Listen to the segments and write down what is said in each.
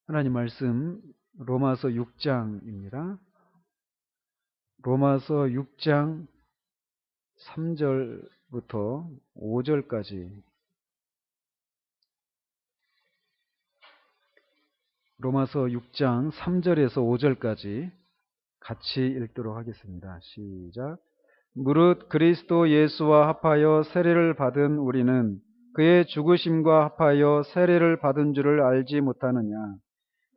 하나님 말씀 로마서 6장입니다. 로마서 6장 3절부터 5절까지 로마서 6장 3절에서 5절까지 같이 읽도록 하겠습니다. 시작. 무릇 그리스도 예수와 합하여 세례를 받은 우리는 그의 죽으심과 합하여 세례를 받은 줄을 알지 못하느냐.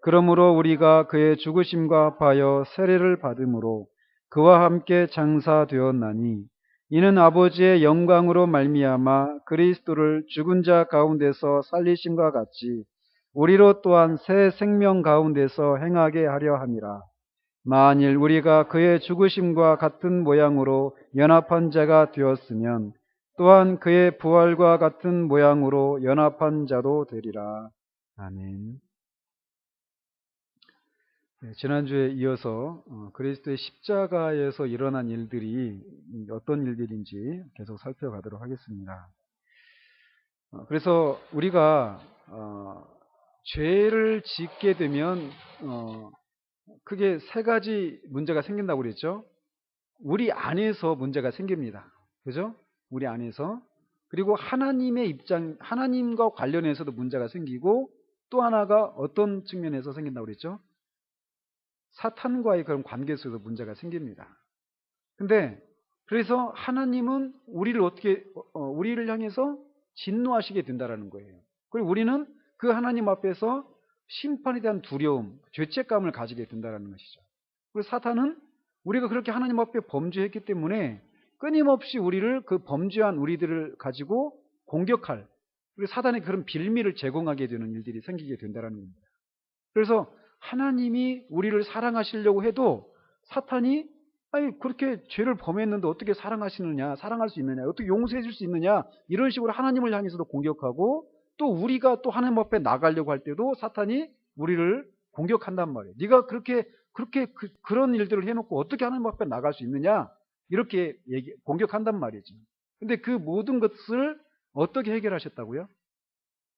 그러므로 우리가 그의 죽으심과 합하여 세례를 받음으로 그와 함께 장사되었나니 이는 아버지의 영광으로 말미암아 그리스도를 죽은 자 가운데서 살리심과 같이 우리로 또한 새 생명 가운데서 행하게 하려 함이라. 만일 우리가 그의 죽으심과 같은 모양으로 연합한 자가 되었으면 또한 그의 부활과 같은 모양으로 연합한 자도 되리라. 아멘. 지난주에 이어서 그리스도의 십자가에서 일어난 일들이 어떤 일들인지 계속 살펴가도록 하겠습니다. 그래서 우리가 죄를 짓게 되면 크게 세 가지 문제가 생긴다고 그랬죠. 우리 안에서 문제가 생깁니다. 그죠? 우리 안에서. 그리고 하나님의 입장, 하나님과 관련해서도 문제가 생기고 또 하나가 어떤 측면에서 생긴다고 그랬죠? 사탄과의 그런 관계 속에서 문제가 생깁니다. 근데 그래서 하나님은 우리를 우리를 향해서 진노하시게 된다라는 거예요. 그리고 우리는 그 하나님 앞에서 심판에 대한 두려움, 죄책감을 가지게 된다라는 것이죠. 그리고 사탄은 우리가 그렇게 하나님 앞에 범죄했기 때문에 끊임없이 우리를 그 범죄한 우리들을 가지고 공격할, 그리고 사탄의 그런 빌미를 제공하게 되는 일들이 생기게 된다라는 겁니다. 그래서 하나님이 우리를 사랑하시려고 해도 사탄이 아니 그렇게 죄를 범했는데 어떻게 사랑하시느냐, 사랑할 수 있느냐, 어떻게 용서해 줄 수 있느냐, 이런 식으로 하나님을 향해서도 공격하고 또 우리가 또 하나님 앞에 나가려고 할 때도 사탄이 우리를 공격한단 말이에요. 네가 그렇게 그런 일들을 해놓고 어떻게 하나님 앞에 나갈 수 있느냐, 이렇게 공격한단 말이지. 근데 그 모든 것을 어떻게 해결하셨다고요?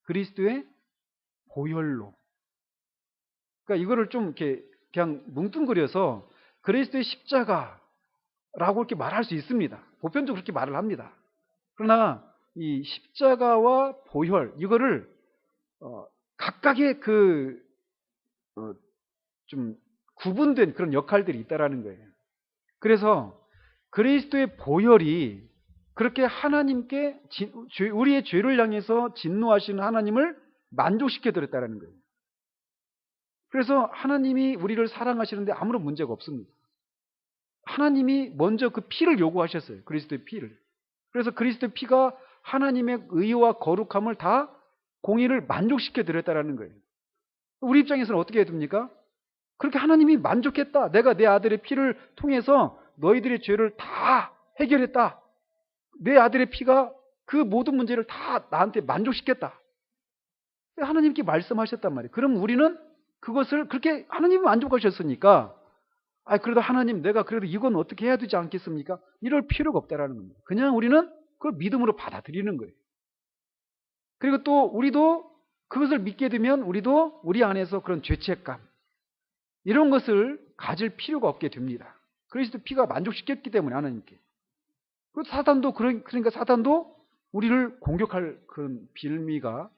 그리스도의 보혈로. 그러니까 이거를 좀 이렇게 그냥 뭉뚱그려서 그리스도의 십자가라고 이렇게 말할 수 있습니다. 보편적으로 그렇게 말을 합니다. 그러나 이 십자가와 보혈 이거를 각각의 좀 구분된 그런 역할들이 있다라는 거예요. 그래서 그리스도의 보혈이 그렇게 하나님께 우리의 죄를 향해서 진노하시는 하나님을 만족시켜 드렸다라는 거예요. 그래서 하나님이 우리를 사랑하시는데 아무런 문제가 없습니다. 하나님이 먼저 그 피를 요구하셨어요. 그리스도의 피를. 그래서 그리스도의 피가 하나님의 의와 거룩함을 다 공의를 만족시켜 드렸다라는 거예요. 우리 입장에서는 어떻게 해야 됩니까? 그렇게 하나님이 만족했다. 내가 내 아들의 피를 통해서 너희들의 죄를 다 해결했다. 내 아들의 피가 그 모든 문제를 다 나한테 만족시켰다. 하나님께 말씀하셨단 말이에요. 그럼 우리는 그것을 그렇게 하나님이 만족하셨으니까 그래도 하나님 내가 그래도 이건 어떻게 해야 되지 않겠습니까? 이럴 필요가 없다라는 겁니다. 그냥 우리는 그걸 믿음으로 받아들이는 거예요. 그리고 또 우리도 그것을 믿게 되면 우리도 우리 안에서 그런 죄책감 이런 것을 가질 필요가 없게 됩니다. 그리스도 피가 만족시켰기 때문에 하나님께. 그리고 사탄도 그러니까 사탄도 우리를 공격할 그런 빌미가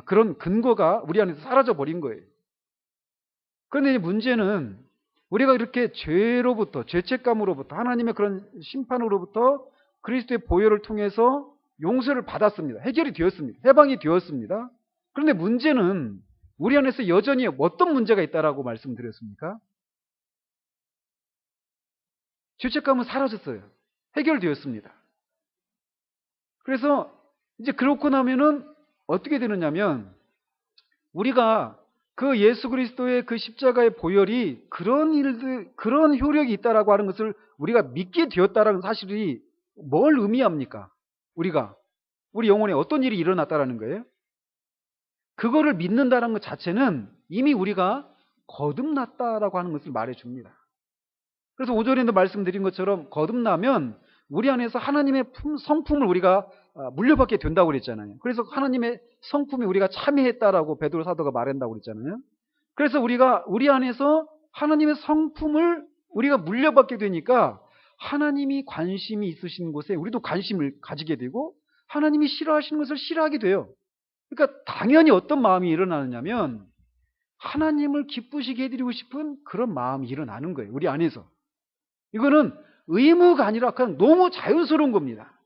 그런 근거가 우리 안에서 사라져 버린 거예요. 그런데 문제는 우리가 이렇게 죄로부터 죄책감으로부터 하나님의 그런 심판으로부터 그리스도의 보혈을 통해서 용서를 받았습니다. 해결이 되었습니다. 해방이 되었습니다. 그런데 문제는 우리 안에서 여전히 어떤 문제가 있다라고 말씀드렸습니까? 죄책감은 사라졌어요. 해결되었습니다. 그래서 이제 그렇고 나면은 어떻게 되느냐면 우리가 그 예수 그리스도의 그 십자가의 보혈이 그런 일들, 그런 효력이 있다라고 하는 것을 우리가 믿게 되었다라는 사실이 뭘 의미합니까? 우리 영혼에 어떤 일이 일어났다라는 거예요? 그거를 믿는다는 것 자체는 이미 우리가 거듭났다라고 하는 것을 말해줍니다. 그래서 5절에도 말씀드린 것처럼 거듭나면 우리 안에서 하나님의 성품을 우리가 물려받게 된다고 그랬잖아요. 그래서 하나님의 성품에 우리가 참여했다라고 베드로 사도가 말한다고 그랬잖아요. 그래서 우리가 우리 안에서 하나님의 성품을 우리가 물려받게 되니까 하나님이 관심이 있으신 곳에 우리도 관심을 가지게 되고 하나님이 싫어하시는 것을 싫어하게 돼요. 그러니까 당연히 어떤 마음이 일어나느냐면 하나님을 기쁘시게 해드리고 싶은 그런 마음이 일어나는 거예요. 우리 안에서. 이거는 의무가 아니라 그냥 너무 자연스러운 겁니다.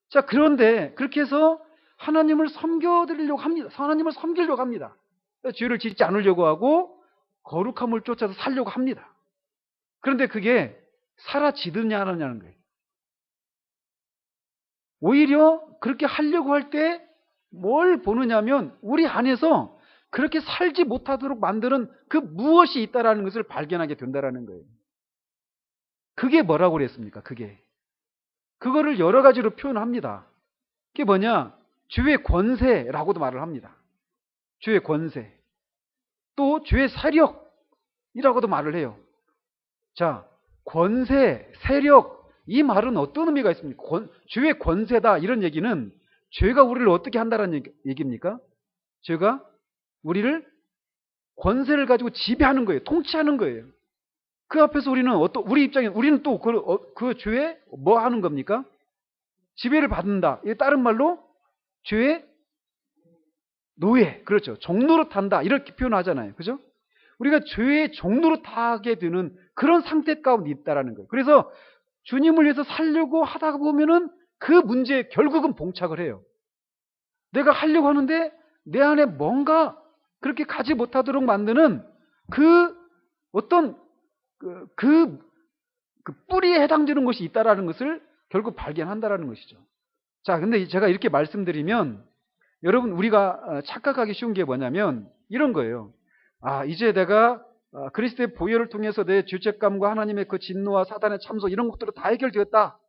자, 그런데 그렇게 해서 하나님을 섬겨드리려고 합니다. 하나님을 섬기려고 합니다. 죄를 짓지 않으려고 하고 거룩함을 쫓아서 살려고 합니다. 그런데 그게 사라지느냐 안 하냐는 거예요. 오히려 그렇게 하려고 할 때 뭘 보느냐면 우리 안에서 그렇게 살지 못하도록 만드는 그 무엇이 있다라는 것을 발견하게 된다라는 거예요. 그게 뭐라고 그랬습니까? 그거를 여러 가지로 표현합니다. 그게 뭐냐? 죄의 권세라고도 말을 합니다. 죄의 권세. 또 죄의 세력이라고도 말을 해요. 자, 권세, 세력, 이 말은 어떤 의미가 있습니까? 죄의 권세다 이런 얘기는 죄가 우리를 어떻게 한다는 얘기입니까? 죄가 우리를 권세를 가지고 지배하는 거예요. 통치하는 거예요. 그 앞에서 우리 입장에 우리는 또 그 죄에 뭐 하는 겁니까? 지배를 받는다. 이게 다른 말로 죄의 노예, 그렇죠. 종노릇한다 이렇게 표현하잖아요. 그죠? 우리가 죄의 종노릇하게 되는 그런 상태 가운데 있다라는 거예요. 그래서 주님을 위해서 살려고 하다 보면은 그 문제에 결국은 봉착을 해요. 내가 하려고 하는데 내 안에 뭔가 그렇게 가지 못하도록 만드는 그 어떤 그 뿌리에 해당되는 것이 있다라는 것을 결국 발견한다라는 것이죠. 자, 근데 제가 이렇게 말씀드리면 여러분 우리가 착각하기 쉬운 게 뭐냐면 이런 거예요. 이제 내가 그리스도의 보혈을 통해서 내 죄책감과 하나님의 그 진노와 사단의 참소 이런 것들은 다 해결되었다.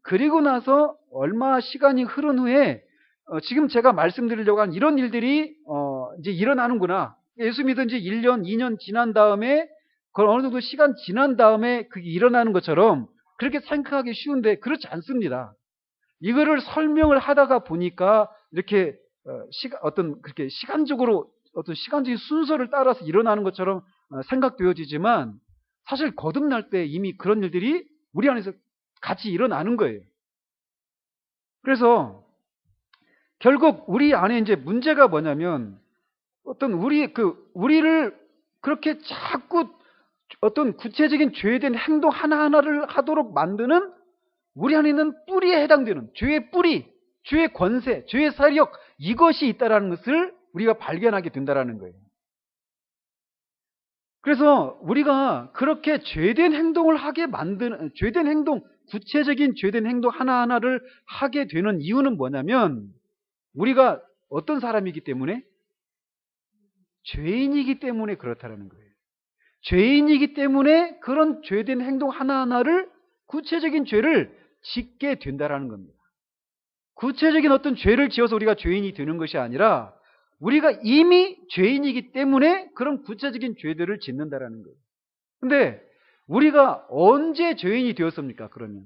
그리고 나서 얼마 시간이 흐른 후에 지금 제가 말씀드리려고 한 이런 일들이 이제 일어나는구나. 예수 믿은 지 1년, 2년 지난 다음에 그걸 어느 정도 시간 지난 다음에 그게 일어나는 것처럼 그렇게 생각하기 쉬운데 그렇지 않습니다. 이거를 설명을 하다가 보니까 이렇게 그렇게 시간적으로 어떤 시간적인 순서를 따라서 일어나는 것처럼 생각되어지지만 사실 거듭날 때 이미 그런 일들이 우리 안에서 같이 일어나는 거예요. 그래서 결국 우리 안에 이제 문제가 뭐냐면 어떤 우리를 그렇게 자꾸 어떤 구체적인 죄된 행동 하나하나를 하도록 만드는 우리 안에 있는 뿌리에 해당되는 죄의 뿌리, 죄의 권세, 죄의 세력 이것이 있다라는 것을 우리가 발견하게 된다라는 거예요. 그래서 우리가 그렇게 죄된 행동을 하게 만드는 죄된 행동, 구체적인 죄된 행동 하나하나를 하게 되는 이유는 뭐냐면 우리가 어떤 사람이기 때문에 죄인이기 때문에 그렇다라는 거예요. 죄인이기 때문에 그런 죄된 행동 하나하나를 구체적인 죄를 짓게 된다라는 겁니다. 구체적인 어떤 죄를 지어서 우리가 죄인이 되는 것이 아니라 우리가 이미 죄인이기 때문에 그런 구체적인 죄들을 짓는다라는 거예요. 근데 우리가 언제 죄인이 되었습니까? 그러면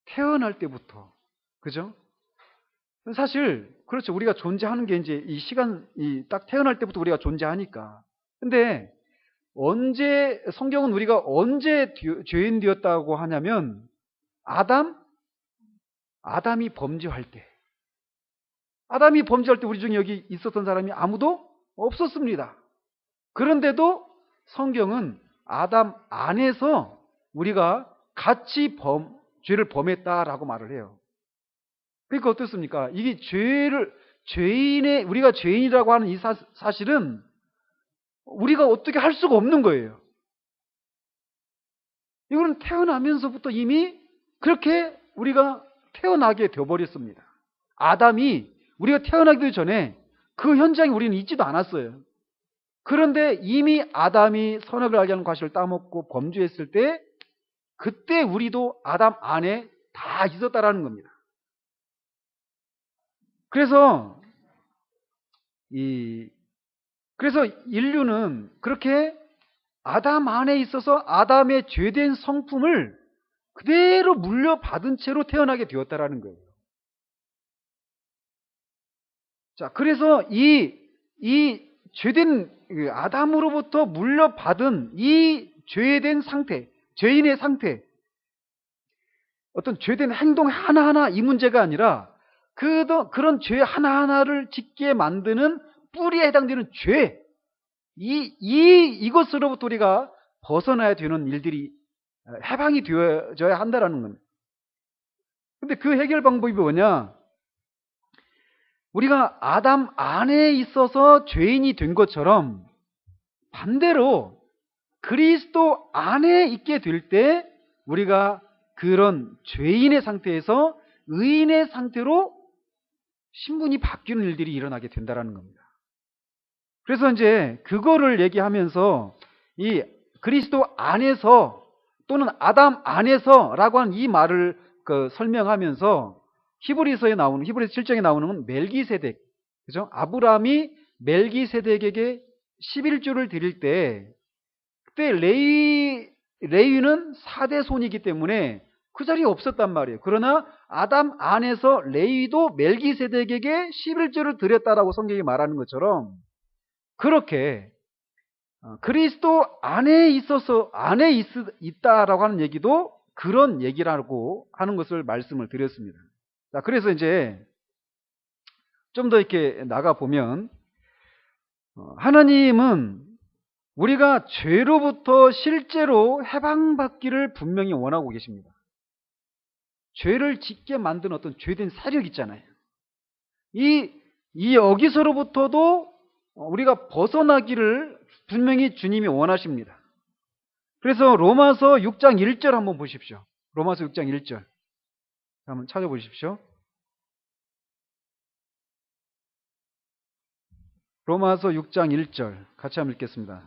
태어날 때부터, 그죠? 사실 그렇죠. 우리가 존재하는 게 이제 딱 태어날 때부터 우리가 존재하니까. 근데 성경은 우리가 언제 죄인 되었다고 하냐면 아담이 범죄할 때. 아담이 범죄할 때 우리 중에 여기 있었던 사람이 아무도 없었습니다. 그런데도 성경은 아담 안에서 우리가 같이 죄를 범했다라고 말을 해요. 그러니까 어떻습니까? 이게 우리가 죄인이라고 하는 이 사실은 우리가 어떻게 할 수가 없는 거예요. 이거는 태어나면서부터 이미 그렇게 우리가 태어나게 되어버렸습니다. 아담이 우리가 태어나기도 전에 그 현장에 우리는 있지도 않았어요. 그런데 이미 아담이 선악을 알게 하는 과실을 따먹고 범죄했을 때 그때 우리도 아담 안에 다 있었다라는 겁니다. 그래서 인류는 그렇게 아담 안에 있어서 아담의 죄된 성품을 그대로 물려받은 채로 태어나게 되었다라는 거예요. 자, 그래서 이 죄된 아담으로부터 물려받은 이 죄된 상태, 죄인의 상태, 어떤 죄된 행동 하나하나 이 문제가 아니라 그런 죄 하나하나를 짓게 만드는 뿌리에 해당되는 죄, 이것으로부터 우리가 벗어나야 되는 일들이 해방이 되어져야 한다라는 겁니다. 근데 그 해결 방법이 뭐냐? 우리가 아담 안에 있어서 죄인이 된 것처럼 반대로 그리스도 안에 있게 될 때 우리가 그런 죄인의 상태에서 의인의 상태로 신분이 바뀌는 일들이 일어나게 된다는 겁니다. 그래서 이제 그거를 얘기하면서 이 그리스도 안에서 또는 아담 안에서라고 하는 이 말을 설명하면서 히브리서에 나오는, 히브리서 7장에 나오는 건 멜기세덱, 그죠? 아브라함이 멜기세덱에게 11조를 드릴 때 그때 레위는 4대 손이기 때문에 그 자리에 없었단 말이에요. 그러나 아담 안에서 레위도 멜기세덱에게 11조를 드렸다라고 성경이 말하는 것처럼 그렇게 그리스도 안에 있다라고 하는 얘기도 그런 얘기라고 하는 것을 말씀을 드렸습니다. 자, 그래서 이제 좀 더 이렇게 나가 보면 하나님은 우리가 죄로부터 실제로 해방받기를 분명히 원하고 계십니다. 죄를 짓게 만든 어떤 죄된 세력 있잖아요. 여기서로부터도 우리가 벗어나기를 분명히 주님이 원하십니다. 그래서 로마서 6장 1절 한번 보십시오. 로마서 6장 1절 한번 찾아보십시오. 로마서 6장 1절 같이 한번 읽겠습니다.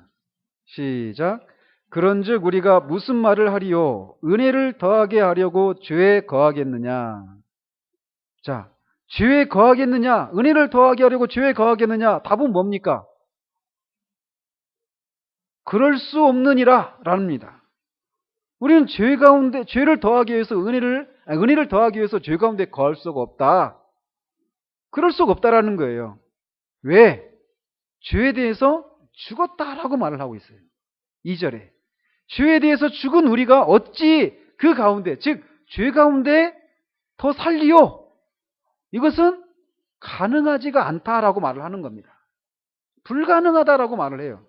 시작. 그런즉 우리가 무슨 말을 하리요? 은혜를 더하게 하려고 죄에 거하겠느냐? 자, 죄에 거하겠느냐? 은혜를 더하게 하려고 죄에 거하겠느냐? 답은 뭡니까? 그럴 수 없느니라 라는니다. 우리는 죄 가운데 죄를 더하기 위해서 은혜를 더하기 위해서 죄 가운데 거할 수가 없다. 그럴 수가 없다라는 거예요. 왜? 죄에 대해서 죽었다라고 말을 하고 있어요. 2절에 죄에 대해서 죽은 우리가 어찌 그 가운데, 즉 죄 가운데 더 살리요? 이것은 가능하지가 않다라고 말을 하는 겁니다. 불가능하다라고 말을 해요.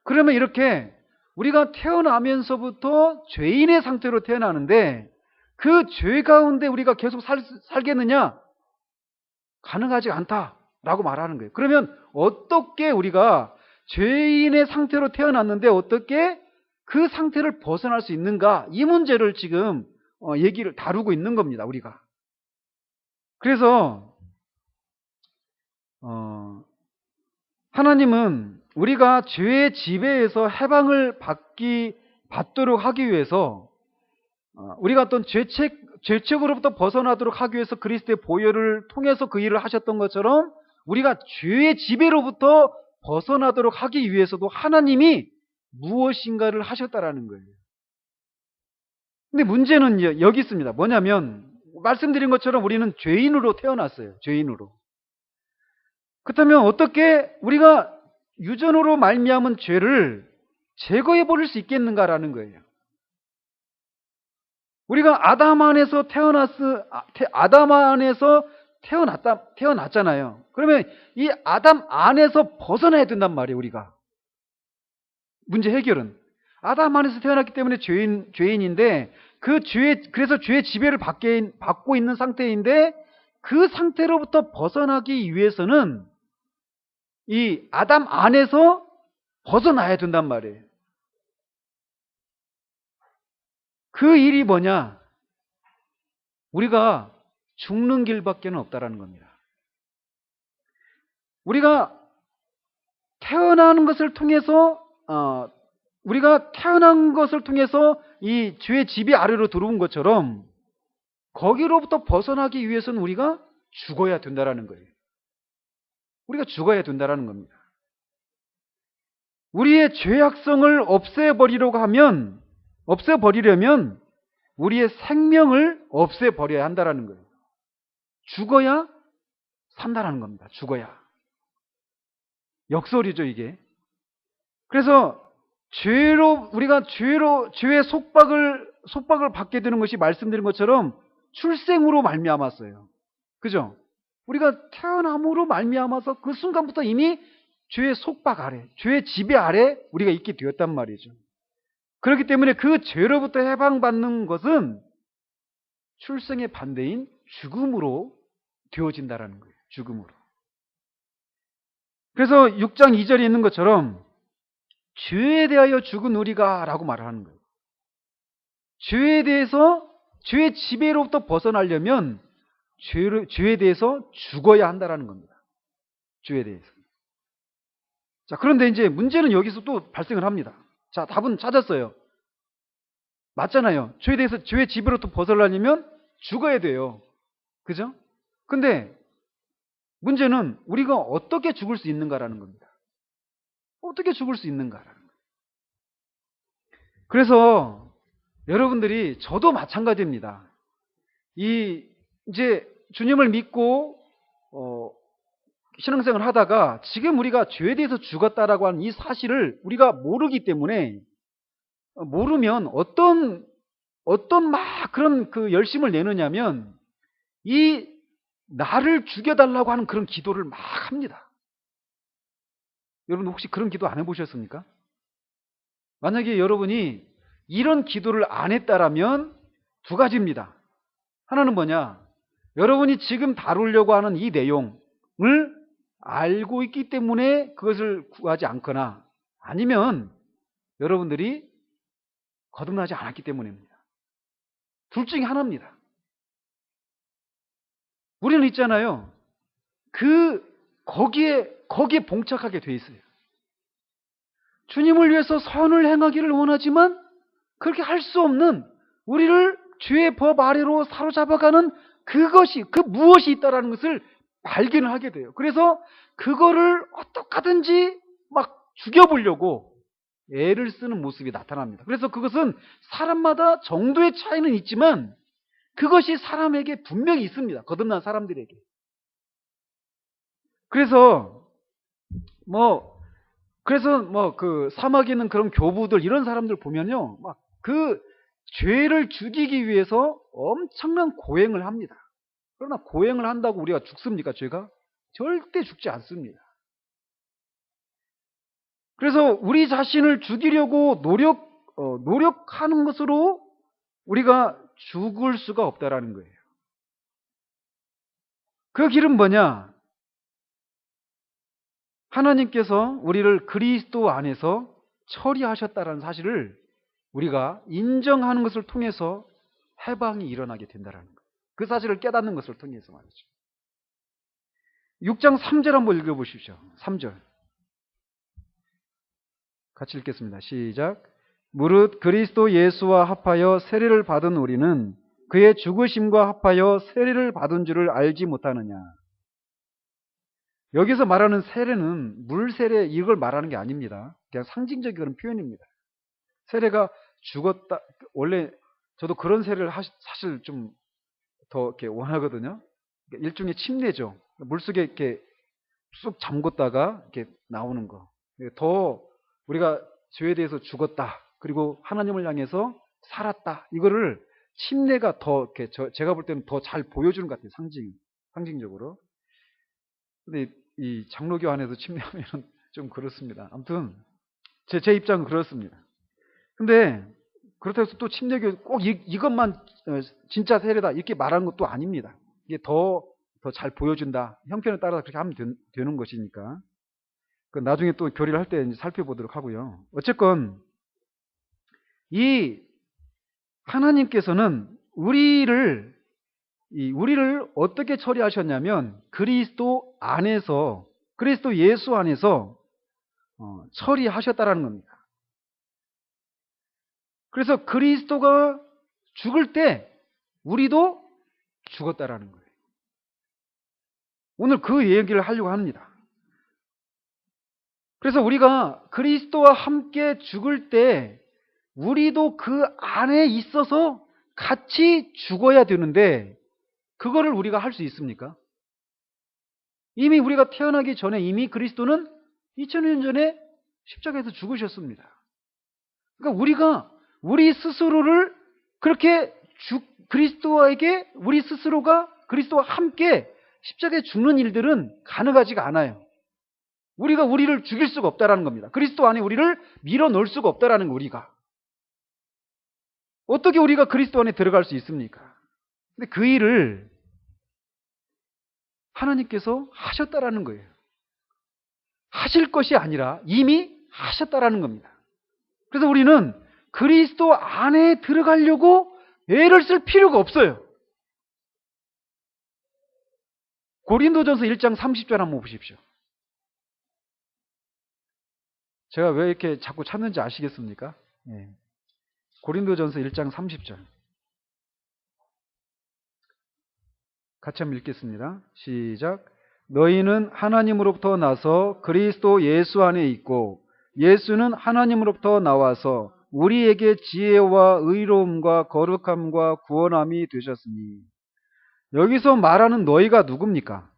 그러면 이렇게 우리가 태어나면서부터 죄인의 상태로 태어나는데 그 죄 가운데 우리가 계속 살겠느냐? 가능하지 않다라고 말하는 거예요. 그러면 어떻게 우리가 죄인의 상태로 태어났는데 어떻게 그 상태를 벗어날 수 있는가? 이 문제를 지금 얘기를 다루고 있는 겁니다. 우리가. 그래서 하나님은 우리가 죄의 지배에서 해방을 받도록 하기 위해서 우리가 어떤 죄책으로부터 벗어나도록 하기 위해서 그리스도의 보혈을 통해서 그 일을 하셨던 것처럼 우리가 죄의 지배로부터 벗어나도록 하기 위해서도 하나님이 무엇인가를 하셨다라는 거예요. 근데 문제는 여기 있습니다. 뭐냐면 말씀드린 것처럼 우리는 죄인으로 태어났어요. 죄인으로. 그렇다면 어떻게 우리가 유전으로 말미암은 죄를 제거해 버릴 수 있겠는가라는 거예요. 우리가 아담 안에서 태어났잖아요. 그러면 이 아담 안에서 벗어나야 된단 말이에요, 우리가. 문제 해결은. 아담 안에서 태어났기 때문에 죄인인데, 그래서 죄의 지배를 받고 있는 상태인데, 그 상태로부터 벗어나기 위해서는 이 아담 안에서 벗어나야 된단 말이에요. 그 일이 뭐냐? 우리가 죽는 길밖에는 없다라는 겁니다. 우리가 태어난 것을 통해서 이 죄의 지배 아래로 들어온 것처럼 거기로부터 벗어나기 위해서는 우리가 죽어야 된다라는 거예요. 우리가 죽어야 된다라는 겁니다. 우리의 죄악성을 없애버리려면 우리의 생명을 없애버려야 한다라는 거예요. 죽어야 산다라는 겁니다. 죽어야. 역설이죠, 이게. 그래서 우리가 죄의 속박을 받게 되는 것이 말씀드린 것처럼 출생으로 말미암았어요. 그죠? 우리가 태어남으로 말미암아서 그 순간부터 이미 죄의 속박 아래, 죄의 지배 아래 우리가 있게 되었단 말이죠. 그렇기 때문에 그 죄로부터 해방받는 것은 출생의 반대인 죽음으로 되어진다라는 거예요. 죽음으로. 그래서 6장 2절에 있는 것처럼 죄에 대하여 죽은 우리가 라고 말하는 거예요. 죄에 대해서, 죄의 지배로부터 벗어나려면 죄에 대해서 죽어야 한다라는 겁니다. 죄에 대해서. 자, 그런데 이제 문제는 여기서 또 발생을 합니다. 자, 답은 찾았어요. 맞잖아요. 죄에 대해서, 죄의 지배로부터 벗어나려면 죽어야 돼요. 그죠? 근데 문제는 우리가 어떻게 죽을 수 있는가라는 겁니다. 어떻게 죽을 수 있는가라는 거예요. 그래서 여러분들이, 저도 마찬가지입니다. 이제 주님을 믿고 신앙생활을 하다가 지금 우리가 죄에 대해서 죽었다라고 하는 이 사실을 우리가 모르기 때문에, 모르면 어떤 막 그런 그 열심을 내느냐면 이 나를 죽여달라고 하는 그런 기도를 막 합니다. 여러분 혹시 그런 기도 안 해보셨습니까? 만약에 여러분이 이런 기도를 안 했다라면 두 가지입니다. 하나는 뭐냐? 여러분이 지금 다루려고 하는 이 내용을 알고 있기 때문에 그것을 구하지 않거나, 아니면 여러분들이 거듭나지 않았기 때문입니다. 둘 중에 하나입니다. 우리는 있잖아요. 거기에 봉착하게 돼 있어요. 주님을 위해서 선을 행하기를 원하지만 그렇게 할 수 없는, 우리를 죄의 법 아래로 사로잡아가는 그 무엇이 있다라는 것을 발견을 하게 돼요. 그래서 그거를 어떻게 하든지 막 죽여보려고 애를 쓰는 모습이 나타납니다. 그래서 그것은 사람마다 정도의 차이는 있지만 그것이 사람에게 분명히 있습니다. 거듭난 사람들에게. 그래서 그 사막에 있는 그런 교부들, 이런 사람들 보면요, 막 그 죄를 죽이기 위해서 엄청난 고행을 합니다. 그러나 고행을 한다고 우리가 죽습니까? 죄가? 절대 죽지 않습니다. 그래서 우리 자신을 죽이려고 노력하는 것으로 우리가 죽을 수가 없다라는 거예요. 그 길은 뭐냐? 하나님께서 우리를 그리스도 안에서 처리하셨다라는 사실을 우리가 인정하는 것을 통해서 해방이 일어나게 된다라는 거예요. 그 사실을 깨닫는 것을 통해서 말이죠. 6장 3절 한번 읽어보십시오. 3절. 같이 읽겠습니다. 시작. 무릇 그리스도 예수와 합하여 세례를 받은 우리는 그의 죽으심과 합하여 세례를 받은 줄을 알지 못하느냐. 여기서 말하는 세례는 물세례, 이걸 말하는 게 아닙니다. 그냥 상징적인 그런 표현입니다. 세례가 죽었다. 원래 저도 그런 세례를 사실 좀 더 이렇게 원하거든요. 일종의 침례죠. 물속에 이렇게 쑥 잠궜다가 이렇게 나오는 거. 더 우리가 죄에 대해서 죽었다. 그리고 하나님을 향해서 살았다. 이거를 침례가 더 이렇게 제가 볼 때는 더 잘 보여주는 것 같아요. 상징적으로. 근데 이 장로교 안에서 침례하면 좀 그렇습니다. 아무튼 제 입장은 그렇습니다. 근데 그렇다고 해서 또 침례교 꼭 이것만 진짜 세례다 이렇게 말하는 것도 아닙니다. 이게 더 잘 보여준다. 형편에 따라서 그렇게 하면 되는 것이니까. 나중에 또 교리를 할 때 살펴보도록 하고요. 어쨌건 이 하나님께서는 우리를 어떻게 처리하셨냐면 그리스도 안에서, 그리스도 예수 안에서 처리하셨다라는 겁니다. 그래서 그리스도가 죽을 때 우리도 죽었다라는 거예요. 오늘 그 얘기를 하려고 합니다. 그래서 우리가 그리스도와 함께 죽을 때 우리도 그 안에 있어서 같이 죽어야 되는데 그거를 우리가 할 수 있습니까? 이미 우리가 태어나기 전에 이미 그리스도는 2000년 전에 십자가에서 죽으셨습니다. 그러니까 우리가 우리 스스로를 그렇게 그리스도에게 우리 스스로가 그리스도와 함께 십자가에 죽는 일들은 가능하지가 않아요. 우리가 우리를 죽일 수가 없다라는 겁니다. 그리스도 안에 우리를 밀어넣을 수가 없다라는 거, 우리가. 어떻게 우리가 그리스도 안에 들어갈 수 있습니까? 근데 그 일을 하나님께서 하셨다라는 거예요. 하실 것이 아니라 이미 하셨다라는 겁니다. 그래서 우리는 그리스도 안에 들어가려고 애를 쓸 필요가 없어요. 고린도전서 1장 30절 한번 보십시오. 제가 왜 이렇게 자꾸 찾는지 아시겠습니까? 네. 고린도전서 1장 30절. 같이 한번 읽겠습니다. 시작. 너희는 하나님으로부터 나서 그리스도 예수 안에 있고 예수는 하나님으로부터 나와서 우리에게 지혜와 의로움과 거룩함과 구원함이 되셨으니. 여기서 말하는 너희가 누굽니까?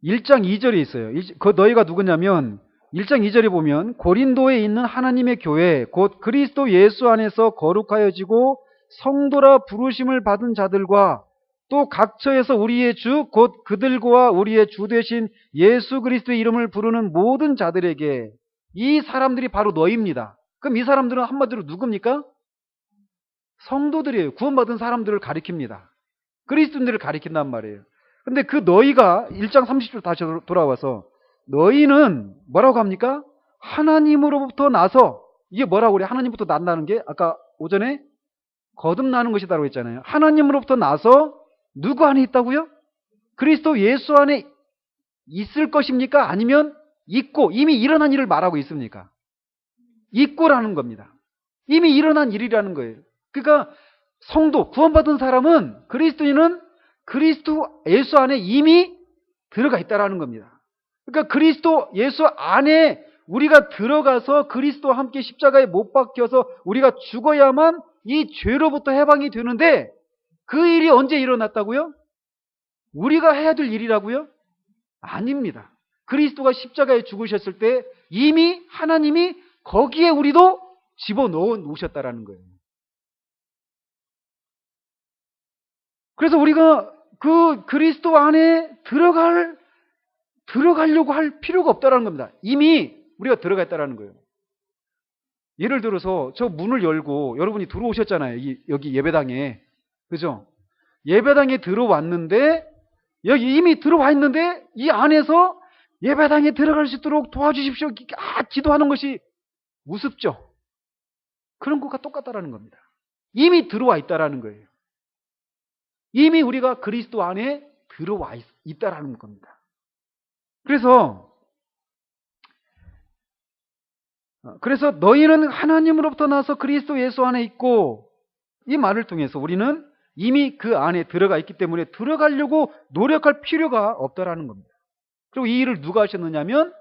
1장 2절에 있어요. 그 너희가 누구냐면 1장 2절에 보면 고린도에 있는 하나님의 교회 곧 그리스도 예수 안에서 거룩하여지고 성도라 부르심을 받은 자들과 또 각처에서 우리의 주 곧 그들과 우리의 주 되신 예수 그리스도의 이름을 부르는 모든 자들에게. 이 사람들이 바로 너희입니다. 그럼 이 사람들은 한마디로 누굽니까? 성도들이에요. 구원받은 사람들을 가리킵니다. 그리스도인들을 가리킨단 말이에요. 근데 그 너희가 1장 30절 다시 돌아와서 너희는 뭐라고 합니까? 하나님으로부터 나서. 이게 뭐라고 그래? 하나님부터 난다는 게 아까 오전에 거듭나는 것이다라고 했잖아요. 하나님으로부터 나서 누구 안에 있다고요? 그리스도 예수 안에 있을 것입니까? 아니면 있고 이미 일어난 일을 말하고 있습니까? 있고라는 겁니다. 이미 일어난 일이라는 거예요. 그러니까 성도, 구원받은 사람은, 그리스도인은 그리스도 예수 안에 이미 들어가 있다라는 겁니다. 그러니까 그리스도 예수 안에 우리가 들어가서 그리스도와 함께 십자가에 못 박혀서 우리가 죽어야만 이 죄로부터 해방이 되는데, 그 일이 언제 일어났다고요? 우리가 해야 될 일이라고요? 아닙니다. 그리스도가 십자가에 죽으셨을 때 이미 하나님이 거기에 우리도 집어넣어 놓으셨다라는 거예요. 그래서 우리가 그 그리스도 안에 들어가려고 할 필요가 없다라는 겁니다. 이미 우리가 들어가 있다라는 거예요. 예를 들어서 저 문을 열고 여러분이 들어오셨잖아요. 여기 예배당에. 그죠? 예배당에 들어왔는데, 여기 이미 들어와 있는데 이 안에서 예배당에 들어갈 수 있도록 도와주십시오. 기도하는 것이 우습죠? 그런 것과 똑같다라는 겁니다. 이미 들어와 있다라는 거예요. 이미 우리가 그리스도 안에 들어와 있다라는 겁니다. 그래서 너희는 하나님으로부터 나서 그리스도 예수 안에 있고, 이 말을 통해서 우리는 이미 그 안에 들어가 있기 때문에 들어가려고 노력할 필요가 없다라는 겁니다. 그리고 이 일을 누가 하셨느냐면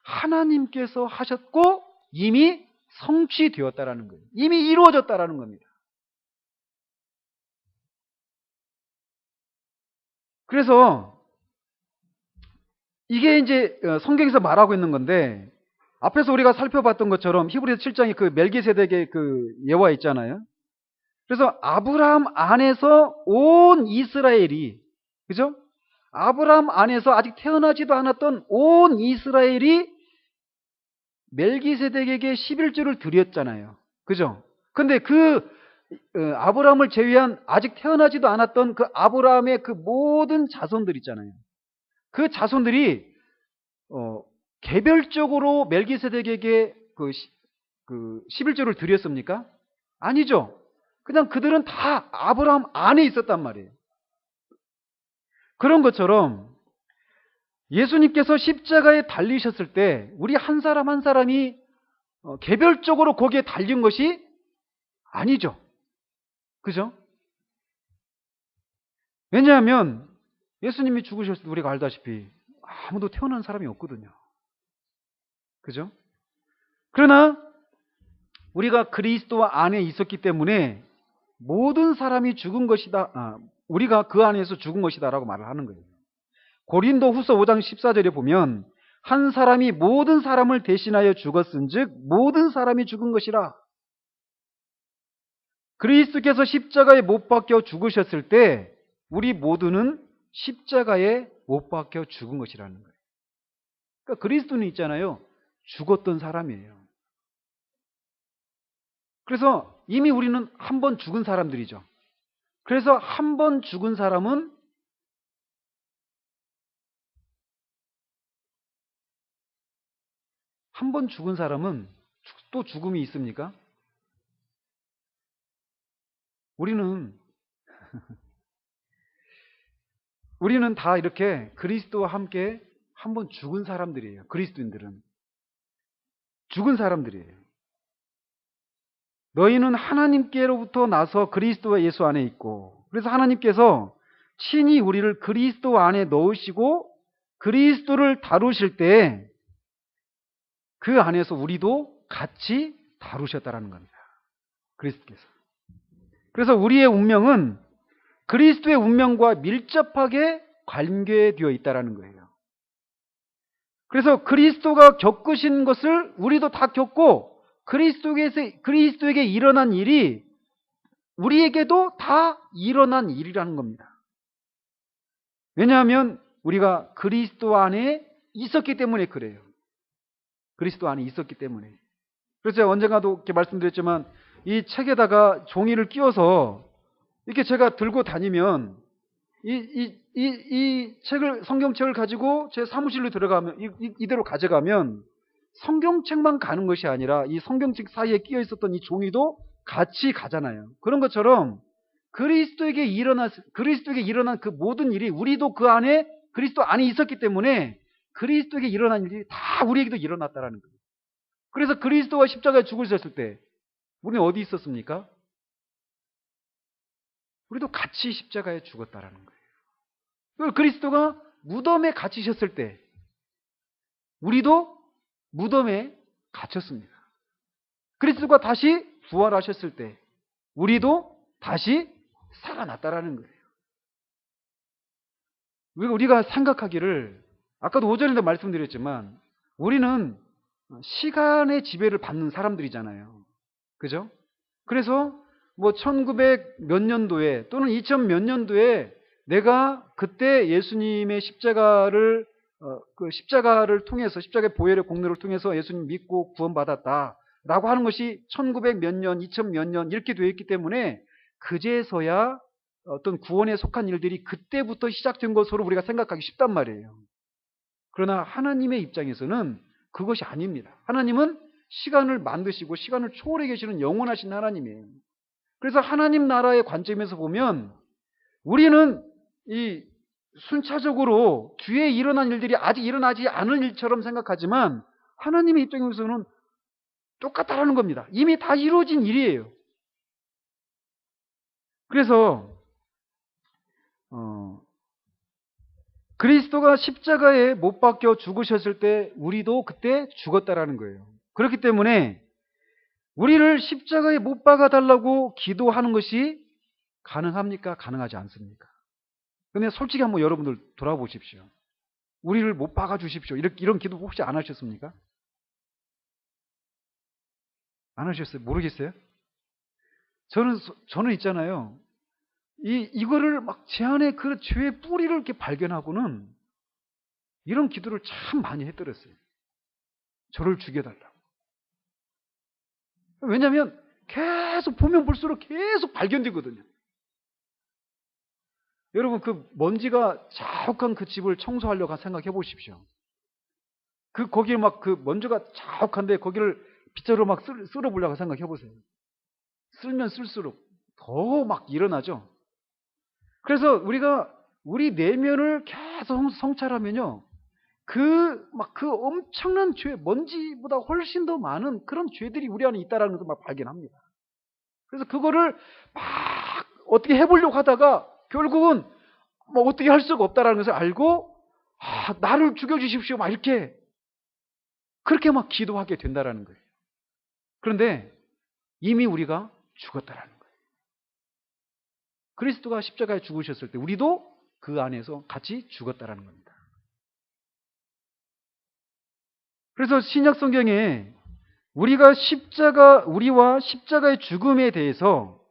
하나님께서 하셨고 이미 성취되었다라는 거예요. 이미 이루어졌다라는 겁니다. 그래서 이게 이제 성경에서 말하고 있는 건데, 앞에서 우리가 살펴봤던 것처럼 히브리서 7장에 그 멜기세덱의 그 예화 있잖아요. 그래서 아브라함 안에서 온 이스라엘이, 그죠? 아브라함 안에서 아직 태어나지도 않았던 온 이스라엘이 멜기세덱에게 11조를 드렸잖아요. 그죠? 근데 아브라함을 제외한 아직 태어나지도 않았던 그 아브라함의 그 모든 자손들 있잖아요. 그 자손들이 개별적으로 멜기세덱에게 그 11조를 드렸습니까? 아니죠. 그냥 그들은 다 아브라함 안에 있었단 말이에요. 그런 것처럼 예수님께서 십자가에 달리셨을 때 우리 한 사람 한 사람이 개별적으로 거기에 달린 것이 아니죠. 그죠? 왜냐하면 예수님이 죽으셨을 때 우리가 알다시피 아무도 태어난 사람이 없거든요. 그죠? 그러나 우리가 그리스도 안에 있었기 때문에 모든 사람이 죽은 것이다. 우리가 그 안에서 죽은 것이다라고 말을 하는 거예요. 고린도 후서 5장 14절에 보면 한 사람이 모든 사람을 대신하여 죽었은즉 모든 사람이 죽은 것이라. 그리스도께서 십자가에 못 박혀 죽으셨을 때 우리 모두는 십자가에 못 박혀 죽은 것이라는 거예요. 그러니까 그리스도는 있잖아요. 죽었던 사람이에요. 그래서 이미 우리는 한 번 죽은 사람들이죠. 그래서 한 번 죽은 사람은 또 죽음이 있습니까? 우리는 다 이렇게 그리스도와 함께 한 번 죽은 사람들이에요. 그리스도인들은 죽은 사람들이에요. 너희는 하나님께로부터 나서 그리스도와 예수 안에 있고, 그래서 하나님께서 친히 우리를 그리스도 안에 넣으시고 그리스도를 다루실 때 그 안에서 우리도 같이 다루셨다라는 겁니다. 그리스도께서. 그래서 우리의 운명은 그리스도의 운명과 밀접하게 관계되어 있다라는 거예요. 그래서 그리스도가 겪으신 것을 우리도 다 겪고 그리스도에게 일어난 일이 우리에게도 다 일어난 일이라는 겁니다. 왜냐하면 우리가 그리스도 안에 있었기 때문에 그래요. 그리스도 안에 있었기 때문에. 그래서 제가 언젠가도 이렇게 말씀드렸지만 이 책에다가 종이를 끼워서 이렇게 제가 들고 다니면 이 책을, 성경책을 가지고 제 사무실로 들어가면, 이대로 가져가면 성경책만 가는 것이 아니라 이 성경책 사이에 끼어 있었던 이 종이도 같이 가잖아요. 그런 것처럼 그리스도에게 일어난 그 모든 일이 우리도 그 안에 그리스도 안에 있었기 때문에 그리스도에게 일어난 일이 다 우리에게도 일어났다라는 거예요. 그래서 그리스도가 십자가에 죽으셨을 때 우리는 어디 있었습니까? 우리도 같이 십자가에 죽었다라는 거예요. 그리스도가 무덤에 갇히셨을 때 우리도 무덤에 갇혔습니다. 그리스도가 다시 부활하셨을 때 우리도 다시 살아났다라는 거예요. 우리가 생각하기를, 아까도 오전에도 말씀드렸지만 우리는 시간의 지배를 받는 사람들이잖아요. 그죠? 그래서 뭐 1900 몇 년도에 또는 2000 몇 년도에 내가 그때 예수님의 십자가를 통해서, 십자가의 보혈의 공로를 통해서 예수님 믿고 구원받았다라고 하는 것이 1900 몇 년, 2000 몇 년 이렇게 되어 있기 때문에 그제서야 어떤 구원에 속한 일들이 그때부터 시작된 것으로 우리가 생각하기 쉽단 말이에요. 그러나 하나님의 입장에서는 그것이 아닙니다. 하나님은 시간을 만드시고 시간을 초월해 계시는 영원하신 하나님이에요. 그래서 하나님 나라의 관점에서 보면 우리는 이 순차적으로 뒤에 일어난 일들이 아직 일어나지 않은 일처럼 생각하지만 하나님의 입장에서는 똑같다라는 겁니다. 이미 다 이루어진 일이에요. 그래서 그리스도가 십자가에 못 박혀 죽으셨을 때 우리도 그때 죽었다라는 거예요. 그렇기 때문에 우리를 십자가에 못 박아달라고 기도하는 것이 가능합니까? 가능하지 않습니까? 근데 솔직히 한번 여러분들 돌아보십시오. 우리를 못 박아주십시오. 이런 기도 혹시 안 하셨습니까? 안 하셨어요? 모르겠어요? 저는 있잖아요. 이거를 막 제 안에 그 죄의 뿌리를 이렇게 발견하고는 이런 기도를 참 많이 해드렸어요. 저를 죽여달라고. 왜냐하면 계속 보면 볼수록 계속 발견되거든요. 여러분, 그 먼지가 자욱한 그 집을 청소하려고 생각해 보십시오. 거기에 막 그 먼지가 자욱한데 거기를 빗자루로 막 쓸어보려고 생각해 보세요. 쓸면 쓸수록 더 막 일어나죠. 그래서 우리 내면을 계속 성찰하면요. 그 엄청난 죄, 먼지보다 훨씬 더 많은 그런 죄들이 우리 안에 있다라는 것을 막 발견합니다. 그래서 그거를 막 어떻게 해보려고 하다가 결국은 뭐 어떻게 할 수가 없다라는 것을 알고, 나를 죽여주십시오. 막 이렇게, 그렇게 막 기도하게 된다라는 거예요. 그런데 이미 우리가 죽었다라는 거예요. 그리스도가 십자가에 죽으셨을 때 우리도 그 안에서 같이 죽었다라는 겁니다. 그래서 신약 성경에 우리와 십자가의 죽음에 대해서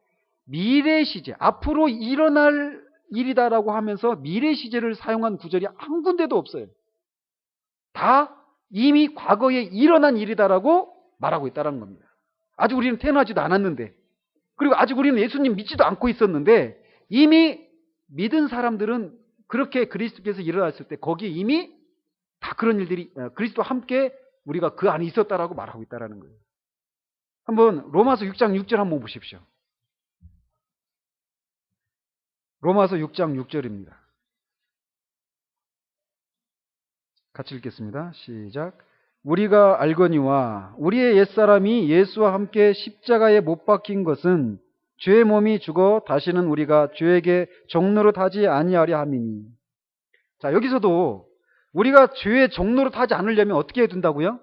미래 시제, 앞으로 일어날 일이다라고 하면서 미래 시제를 사용한 구절이 한 군데도 없어요. 다 이미 과거에 일어난 일이다라고 말하고 있다는 겁니다. 아직 우리는 태어나지도 않았는데, 그리고 아직 우리는 예수님 믿지도 않고 있었는데, 이미 믿은 사람들은 그렇게 그리스도께서 일어났을 때 거기에 이미 다 그런 일들이 그리스도와 함께 우리가 그 안에 있었다라고 말하고 있다는 거예요. 한번 로마서 6장 6절 한번 보십시오. 로마서 6장 6절입니다. 같이 읽겠습니다. 시작. 우리가 알거니와 우리의 옛사람이 예수와 함께 십자가에 못 박힌 것은 죄의 몸이 죽어 다시는 우리가 죄에게 종노릇하지 아니하려 함이니. 자, 여기서도 우리가 죄의 종노릇하지 않으려면 어떻게 해야 된다고요?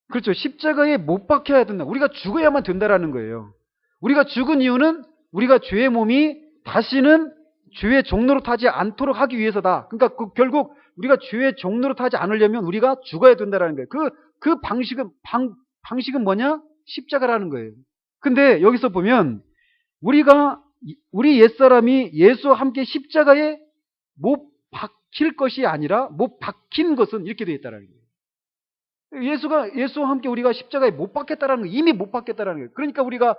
그렇죠. 십자가에 못 박혀야 된다. 우리가 죽어야만 된다라는 거예요. 우리가 죽은 이유는 우리가 죄의 몸이 다시는 죄의 종노릇하지 않도록 하기 위해서다. 그러니까 결국 우리가 죄의 종노릇하지 않으려면 우리가 죽어야 된다라는 거예요. 그 방식은 뭐냐? 십자가라는 거예요. 근데 여기서 보면 우리 옛사람이 예수와 함께 십자가에 못 박힐 것이 아니라 못 박힌 것은 이렇게 되어 있다라는 거예요. 예수와 함께 우리가 십자가에 못 박혔다라는 거예요. 이미 못 박혔다라는 거예요. 그러니까 우리가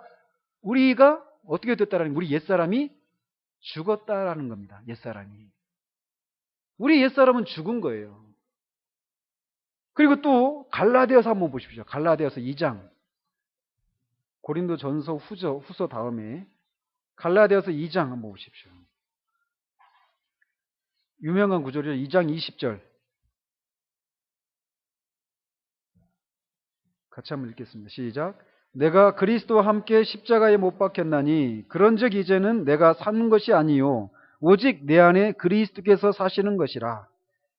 어떻게 됐다라는 거예요? 우리 옛사람이 죽었다라는 겁니다. 옛사람이. 우리 옛사람은 죽은 거예요. 그리고 또 갈라디아서 한번 보십시오. 갈라디아서 2장. 고린도전서 후서 다음에 갈라디아서 2장 한번 보십시오. 유명한 구절이죠. 2장 20절. 같이 한번 읽겠습니다. 시작. 내가 그리스도와 함께 십자가에 못 박혔나니 그런즉 이제는 내가 사는 것이 아니요 오직 내 안에 그리스도께서 사시는 것이라.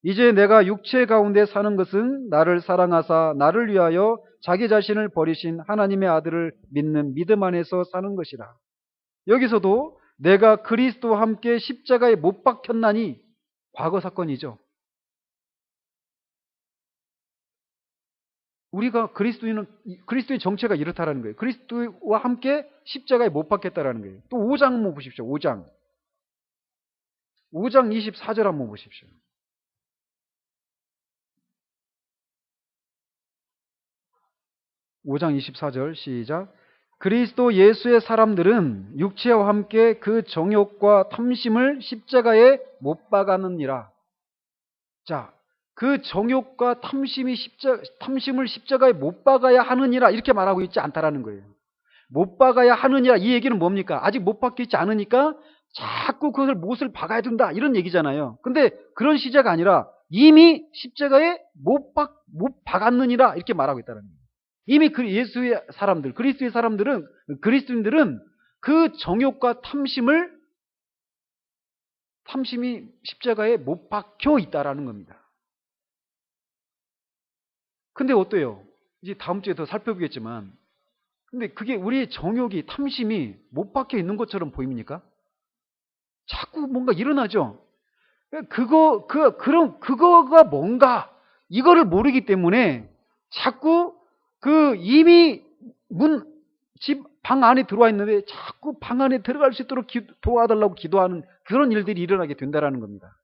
이제 내가 육체 가운데 사는 것은 나를 사랑하사 나를 위하여 자기 자신을 버리신 하나님의 아들을 믿는 믿음 안에서 사는 것이라. 여기서도 내가 그리스도와 함께 십자가에 못 박혔나니 과거 사건이죠. 우리가 그리스도의 정체가 이렇다라는 거예요. 그리스도와 함께 십자가에 못 박혔다라는 거예요. 또 5장 한번 보십시오. 5장 24절 한번 보십시오. 5장 24절 시작. 그리스도 예수의 사람들은 육체와 함께 그 정욕과 탐심을 십자가에 못 박았느니라. 자, 그 정욕과 탐심을 십자가에 못 박아야 하느니라 이렇게 말하고 있지 않다라는 거예요. 못 박아야 하느니라 이 얘기는 뭡니까? 아직 못 박혀 있지 않으니까 자꾸 그것을 못을 박아야 된다 이런 얘기잖아요. 근데 그런 시제가 아니라 이미 십자가에 못 박았느니라 이렇게 말하고 있다는 거예요. 이미 예수의 사람들, 그리스도인들은 그 정욕과 탐심이 십자가에 못 박혀 있다라는 겁니다. 근데 어때요? 이제 다음 주에 더 살펴보겠지만, 근데 그게 우리의 정욕이, 탐심이 못 박혀 있는 것처럼 보입니까? 자꾸 뭔가 일어나죠? 그거가 뭔가, 이거를 모르기 때문에 자꾸 이미 집 방 안에 들어와 있는데 자꾸 방 안에 들어갈 수 있도록 도와달라고 기도하는 그런 일들이 일어나게 된다라는 겁니다.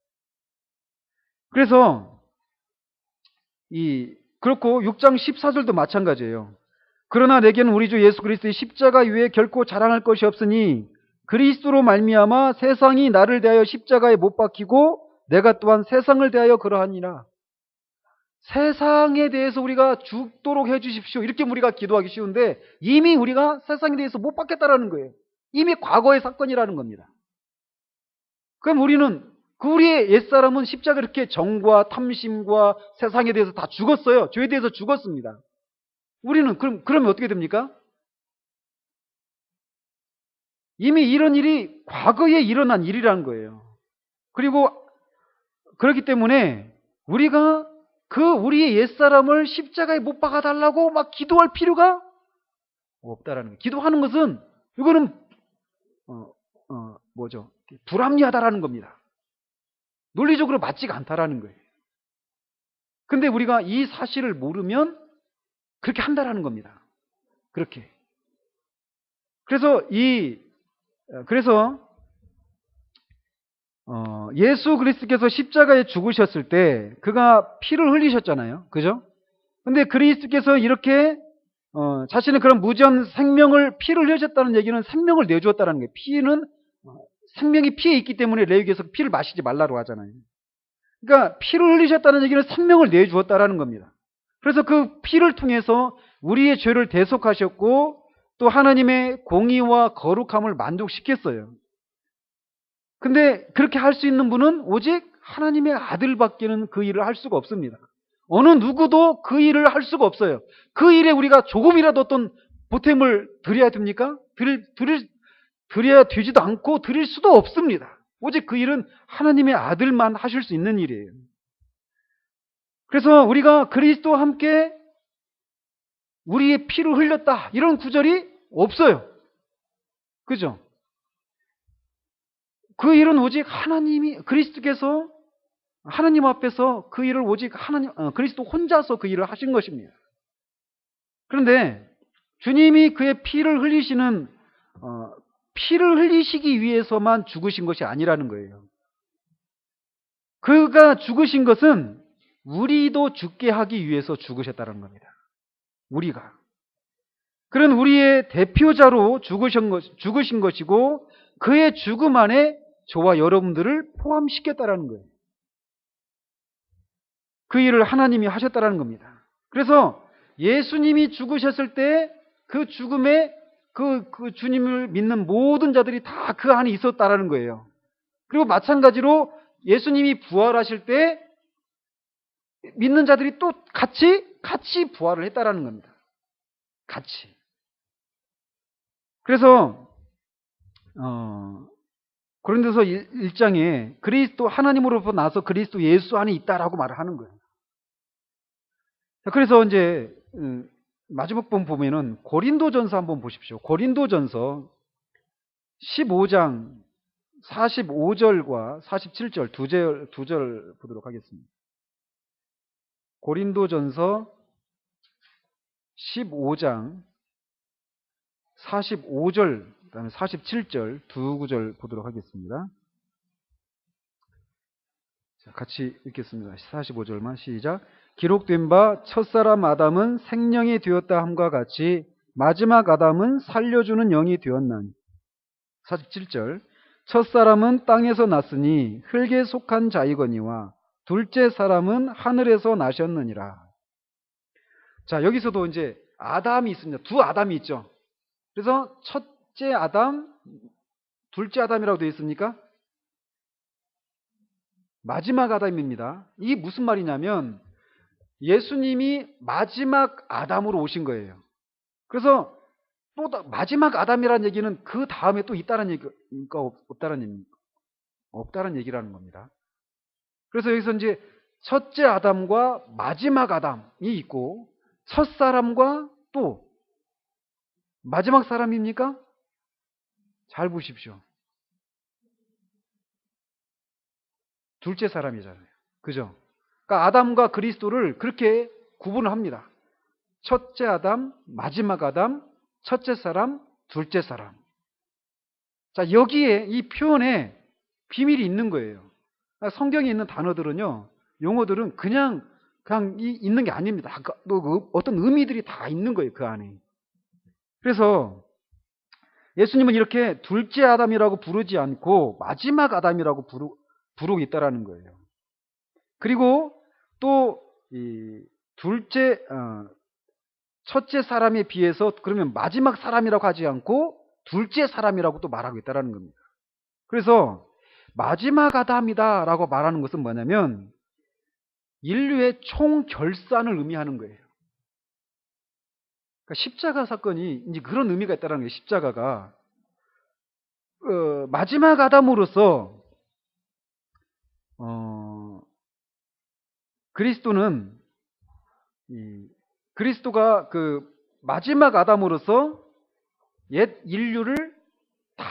그래서 그렇고 6장 14절도 마찬가지예요. 그러나 내게는 우리 주 예수 그리스도의 십자가 위에 결코 자랑할 것이 없으니 그리스도로 말미암아 세상이 나를 대하여 십자가에 못 박히고 내가 또한 세상을 대하여 그러하니라. 세상에 대해서 우리가 죽도록 해주십시오. 이렇게 우리가 기도하기 쉬운데 이미 우리가 세상에 대해서 못 박혔다라는 거예요. 이미 과거의 사건이라는 겁니다. 그럼 우리의 옛사람은 십자가 이렇게 정과 탐심과 세상에 대해서 다 죽었어요. 죄에 대해서 죽었습니다. 우리는 그러면 어떻게 됩니까? 이미 이런 일이 과거에 일어난 일이라는 거예요. 그리고 그렇기 때문에 우리가 우리의 옛사람을 십자가에 못 박아달라고 막 기도할 필요가 없다라는 거예요. 기도하는 것은 이거는 뭐죠? 불합리하다라는 겁니다. 논리적으로 맞지가 않다라는 거예요. 근데 우리가 이 사실을 모르면 그렇게 한다라는 겁니다. 그렇게. 그래서 예수 그리스도께서 십자가에 죽으셨을 때 그가 피를 흘리셨잖아요. 그죠? 근데 그리스도께서 이렇게 자신의 그런 무전 생명을 피를 흘리셨다는 얘기는 생명을 내주었다는 거예요. 피는 생명이 피에 있기 때문에 레위기에서 피를 마시지 말라고 하잖아요. 그러니까 피를 흘리셨다는 얘기는 생명을 내주었다라는 겁니다. 그래서 그 피를 통해서 우리의 죄를 대속하셨고 또 하나님의 공의와 거룩함을 만족시켰어요. 근데 그렇게 할 수 있는 분은 오직 하나님의 아들밖에는 그 일을 할 수가 없습니다. 어느 누구도 그 일을 할 수가 없어요. 그 일에 우리가 조금이라도 어떤 보탬을 드려야 됩니까? 드려야 되지도 않고 드릴 수도 없습니다. 오직 그 일은 하나님의 아들만 하실 수 있는 일이에요. 그래서 우리가 그리스도와 함께 우리의 피를 흘렸다 이런 구절이 없어요. 그죠? 그 일은 오직 그리스도께서 하나님 앞에서 그 일을 오직 그리스도 혼자서 그 일을 하신 것입니다. 그런데 주님이 그의 피를 흘리시기 위해서만 죽으신 것이 아니라는 거예요. 그가 죽으신 것은 우리도 죽게 하기 위해서 죽으셨다는 겁니다. 우리가. 그런 우리의 대표자로 죽으신 것이고 그의 죽음 안에 저와 여러분들을 포함시켰다라는 거예요. 그 일을 하나님이 하셨다라는 겁니다. 그래서 예수님이 죽으셨을 때 그 죽음에 그 주님을 믿는 모든 자들이 다 그 안에 있었다라는 거예요. 그리고 마찬가지로 예수님이 부활하실 때 믿는 자들이 또 같이 부활을 했다라는 겁니다. 같이. 그래서 고린도서 1장에 그리스도 하나님으로부터 나서 그리스도 예수 안에 있다라고 말을 하는 거예요. 그래서 이제 마지막 번 보면은 고린도전서 한번 보십시오. 고린도전서 15장 45절과 47절 두 절 보도록 하겠습니다. 고린도전서 15장 45절 그다음에 47절 두 구절 보도록 하겠습니다. 자, 같이 읽겠습니다. 45절만 시작. 기록된 바 첫사람 아담은 생명이 되었다 함과 같이 마지막 아담은 살려주는 영이 되었나니. 47절. 첫사람은 땅에서 났으니 흙에 속한 자이거니와 둘째 사람은 하늘에서 나셨느니라. 자, 여기서도 이제 아담이 있습니다. 두 아담이 있죠. 그래서 첫째 아담, 둘째 아담이라고 되어 있습니까? 마지막 아담입니다. 이게 무슨 말이냐면 예수님이 마지막 아담으로 오신 거예요. 그래서 또 마지막 아담이라는 얘기는 그 다음에 또 있다는 얘기가 없다는 얘기라는 겁니다. 그래서 여기서 이제 첫째 아담과 마지막 아담이 있고 첫사람과 또 마지막 사람입니까? 잘 보십시오. 둘째 사람이잖아요. 그죠? 그러니까 아담과 그리스도를 그렇게 구분을 합니다. 첫째 아담, 마지막 아담, 첫째 사람, 둘째 사람. 자, 여기에 이 표현에 비밀이 있는 거예요. 성경에 있는 단어들은요, 용어들은 그냥 있는 게 아닙니다. 어떤 의미들이 다 있는 거예요, 그 안에. 그래서 예수님은 이렇게 둘째 아담이라고 부르지 않고 마지막 아담이라고 부르고 있다라는 거예요. 그리고 또 첫째 사람에 비해서 그러면 마지막 사람이라고 하지 않고 둘째 사람이라고 또 말하고 있다라는 겁니다. 그래서 마지막 아담이다라고 말하는 것은 뭐냐면 인류의 총결산을 의미하는 거예요. 그러니까 십자가 사건이 이제 그런 의미가 있다는 거예요. 십자가가 마지막 아담으로서 그리스도가 그 마지막 아담으로서 옛 인류를 다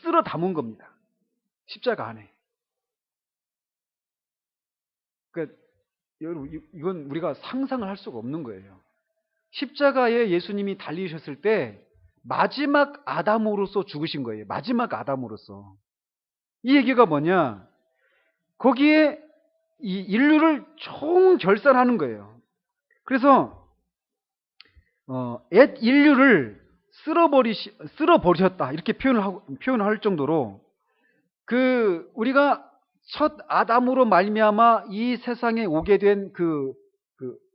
쓸어 담은 겁니다. 십자가 안에. 그러니까 여러분, 이건 우리가 상상을 할 수가 없는 거예요. 십자가에 예수님이 달리셨을 때 마지막 아담으로서 죽으신 거예요. 마지막 아담으로서. 이 얘기가 뭐냐? 거기에 이 인류를 총결산하는 거예요. 그래서 옛 인류를 쓸어버리셨다 이렇게 표현할 정도로 우리가 첫 아담으로 말미암아 이 세상에 오게 된 그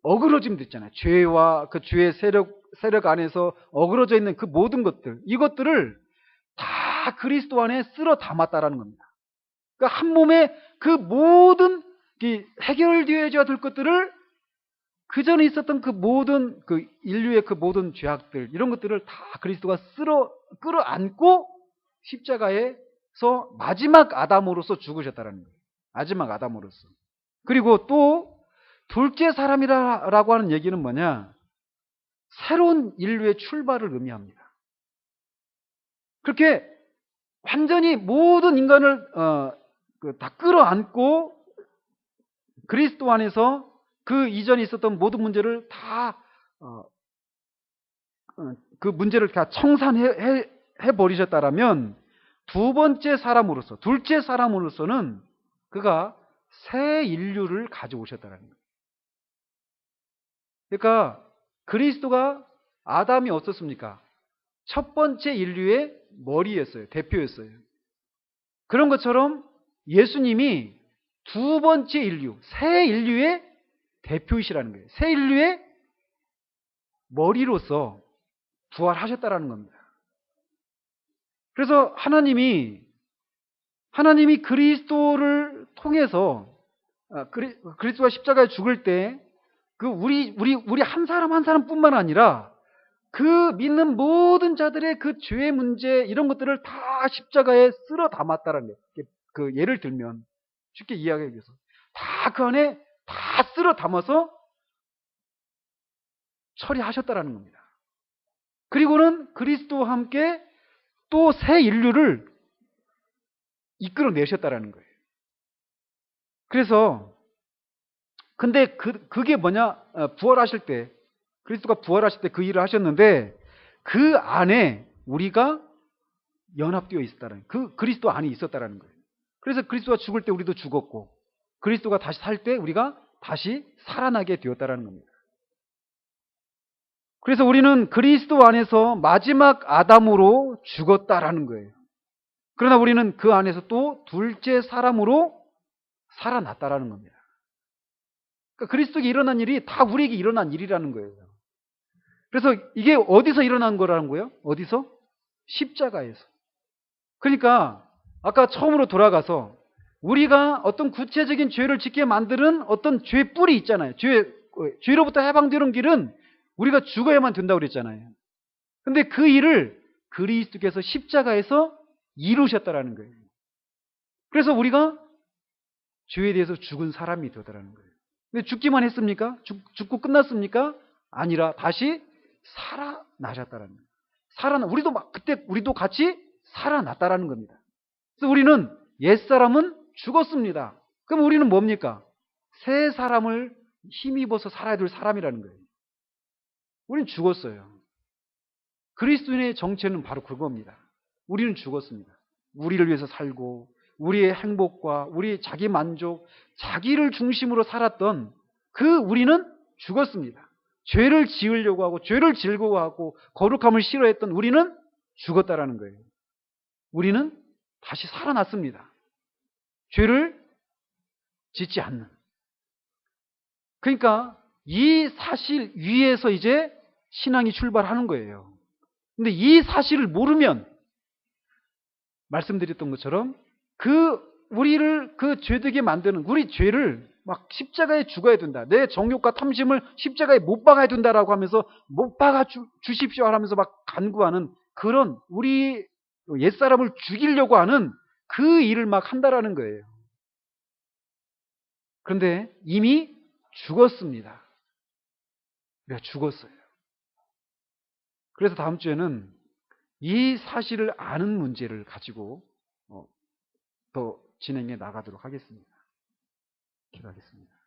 어그러짐도 있잖아요. 죄와 그 죄의 세력 안에서 어그러져 있는 그 모든 것들, 이것들을 다 그리스도 안에 쓸어 담았다라는 겁니다. 그러니까 한 몸에 그 모든 해결되어야 될 것들을, 그 전에 있었던 그 모든 그 인류의 그 모든 죄악들, 이런 것들을 다 그리스도가 끌어안고 십자가에서 마지막 아담으로서 죽으셨다는 거예요. 마지막 아담으로서. 그리고 또 둘째 사람이라고 하는 얘기는 뭐냐? 새로운 인류의 출발을 의미합니다. 그렇게 완전히 모든 인간을 다 끌어안고 그리스도 안에서 그 이전에 있었던 모든 문제를 그 문제를 다 청산해 버리셨다라면, 둘째 사람으로서는 그가 새 인류를 가져오셨다는 거예요. 그러니까 그리스도가, 아담이 어떻습니까? 첫 번째 인류의 머리였어요. 대표였어요. 그런 것처럼 예수님이 두 번째 인류, 새 인류의 대표이시라는 거예요. 새 인류의 머리로서 부활하셨다라는 겁니다. 그래서 하나님이 그리스도를 통해서, 그리스도가 십자가에 죽을 때 우리 한 사람 한 사람뿐만 아니라 그 믿는 모든 자들의 그 죄의 문제, 이런 것들을 다 십자가에 쓸어 담았다라는 거예요. 그 예를 들면 쉽게 이해하기 위해서 다 그 안에 다 쓸어 담아서 처리하셨다라는 겁니다. 그리고는 그리스도와 함께 또 새 인류를 이끌어내셨다라는 거예요. 그래서 근데 그게 뭐냐? 부활하실 때, 그리스도가 부활하실 때 그 일을 하셨는데, 그 안에 우리가 연합되어 있었다는, 그 그리스도 안에 있었다라는 거예요. 그래서 그리스도가 죽을 때 우리도 죽었고, 그리스도가 다시 살 때 우리가 다시 살아나게 되었다라는 겁니다. 그래서 우리는 그리스도 안에서 마지막 아담으로 죽었다라는 거예요. 그러나 우리는 그 안에서 또 둘째 사람으로 살아났다라는 겁니다. 그러니까 그리스도에게 일어난 일이 다 우리에게 일어난 일이라는 거예요. 그래서 이게 어디서 일어난 거라는 거예요? 어디서? 십자가에서. 그러니까 아까 처음으로 돌아가서 우리가 어떤 구체적인 죄를 짓게 만드는 어떤 죄 뿌리 있잖아요. 죄로부터 해방되는 길은 우리가 죽어야만 된다고 그랬잖아요. 근데 그 일을 그리스도께서 십자가에서 이루셨다라는 거예요. 그래서 우리가 죄에 대해서 죽은 사람이 되더라는 거예요. 근데 죽기만 했습니까? 죽고 끝났습니까? 아니라 다시 살아나셨다라는 거예요. 그때 우리도 같이 살아났다라는 겁니다. 그래서 우리는 옛사람은 죽었습니다. 그럼 우리는 뭡니까? 새 사람을 힘입어서 살아야 될 사람이라는 거예요. 우리는 죽었어요. 그리스도인의 정체는 바로 그겁니다. 우리는 죽었습니다. 우리를 위해서 살고, 우리의 행복과 우리의 자기 만족, 자기를 중심으로 살았던 그 우리는 죽었습니다. 죄를 지으려고 하고, 죄를 즐거워하고, 거룩함을 싫어했던 우리는 죽었다라는 거예요. 우리는 다시 살아났습니다. 죄를 짓지 않는. 그러니까 이 사실 위에서 이제 신앙이 출발하는 거예요. 근데 이 사실을 모르면, 말씀드렸던 것처럼 우리를 죄되게 만드는, 우리 죄를 막 십자가에 죽어야 된다, 내 정욕과 탐심을 십자가에 못 박아야 된다라고 하면서 못 박아 주십시오 하면서 막 간구하는 그런, 우리 옛사람을 죽이려고 하는 그 일을 막 한다라는 거예요. 그런데 이미 죽었습니다. 우리가 죽었어요. 그래서 다음 주에는 이 사실을 아는 문제를 가지고 더 진행해 나가도록 하겠습니다. 기도하겠습니다.